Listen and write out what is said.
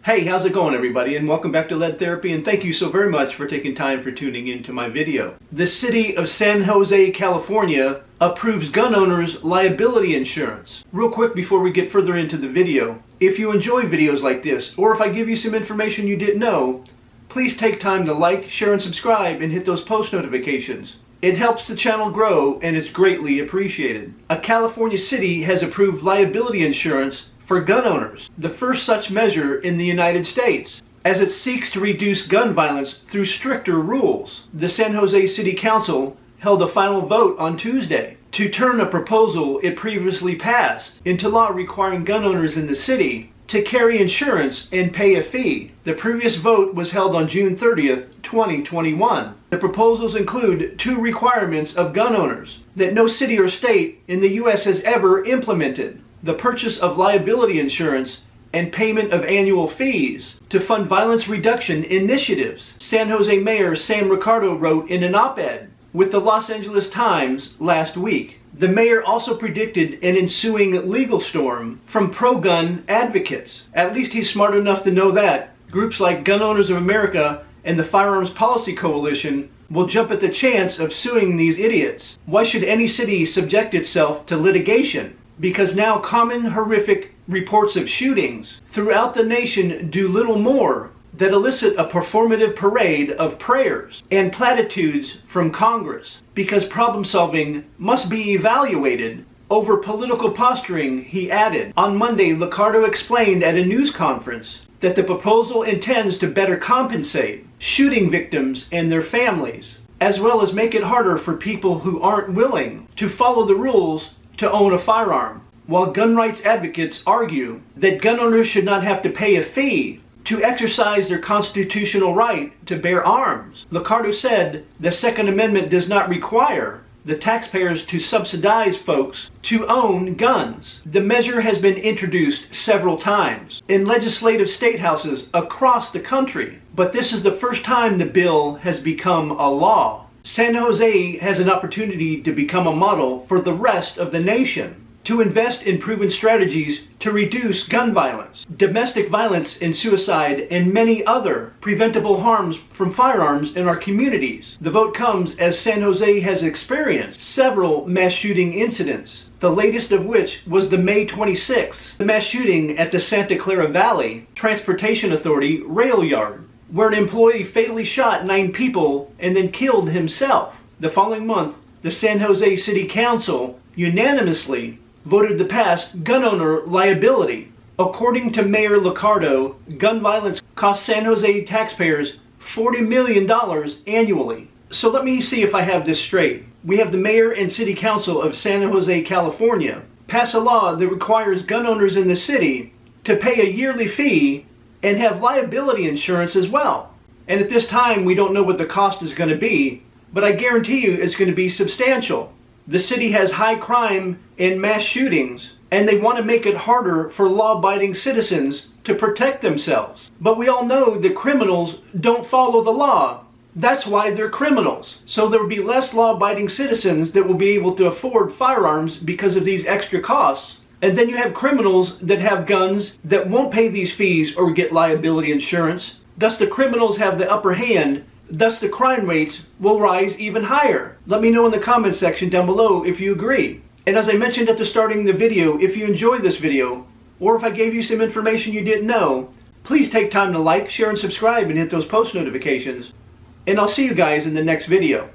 Hey, how's it going everybody, and welcome back to Lead Therapy, and thank you so very much for taking time for tuning into my video. The city of San Jose, California approves gun owners liability insurance. Real quick before we get further into the video, if you enjoy videos like this, or if I give you some information you didn't know, please take time to like, share, and subscribe, and hit those post notifications. It helps the channel grow, and it's greatly appreciated. A California city has approved liability insurance for gun owners, the first such measure in the United States, as it seeks to reduce gun violence through stricter rules. The San Jose City Council held a final vote on Tuesday to turn a proposal it previously passed into law requiring gun owners in the city to carry insurance and pay a fee. The previous vote was held on June 30th, 2021. The proposals include two requirements of gun owners that no city or state in the U.S. has ever implemented: the purchase of liability insurance and payment of annual fees to fund violence reduction initiatives. San Jose Mayor Sam Ricardo wrote in an op-ed with the Los Angeles Times last week. The mayor also predicted an ensuing legal storm from pro-gun advocates. At least he's smart enough to know that groups like Gun Owners of America and the Firearms Policy Coalition will jump at the chance of suing these idiots. Why should any city subject itself to litigation? Because now common horrific reports of shootings throughout the nation do little more that elicit a performative parade of prayers and platitudes from Congress. Because problem solving must be evaluated over political posturing, he added. On Monday, Ricardo explained at a news conference that the proposal intends to better compensate shooting victims and their families, as well as make it harder for people who aren't willing to follow the rules to own a firearm, while gun rights advocates argue that gun owners should not have to pay a fee to exercise their constitutional right to bear arms. Ricardo said the Second Amendment does not require the taxpayers to subsidize folks to own guns. The measure has been introduced several times in legislative state houses across the country, but this is the first time the bill has become a law. San Jose has an opportunity to become a model for the rest of the nation, to invest in proven strategies to reduce gun violence, domestic violence and suicide, and many other preventable harms from firearms in our communities. The vote comes as San Jose has experienced several mass shooting incidents, the latest of which was the May 26th, the mass shooting at the Santa Clara Valley Transportation Authority rail yard, where an employee fatally shot 9 people and then killed himself. The following month, the San Jose City Council unanimously voted to pass gun owner liability. According to Mayor Ricardo, gun violence costs San Jose taxpayers $40 million annually. So let me see if I have this straight. We have the mayor and city council of San Jose, California pass a law that requires gun owners in the city to pay a yearly fee and have liability insurance as well. And at this time, we don't know what the cost is going to be, but I guarantee you it's going to be substantial. The city has high crime and mass shootings, and they want to make it harder for law-abiding citizens to protect themselves. But we all know that criminals don't follow the law. That's why they're criminals. So there will be less law-abiding citizens that will be able to afford firearms because of these extra costs. And then you have criminals that have guns that won't pay these fees or get liability insurance. Thus the criminals have the upper hand. Thus the crime rates will rise even higher. Let me know in the comment section down below if you agree. And as I mentioned at the starting of the video, if you enjoyed this video, or if I gave you some information you didn't know, please take time to like, share, and subscribe and hit those post notifications. And I'll see you guys in the next video.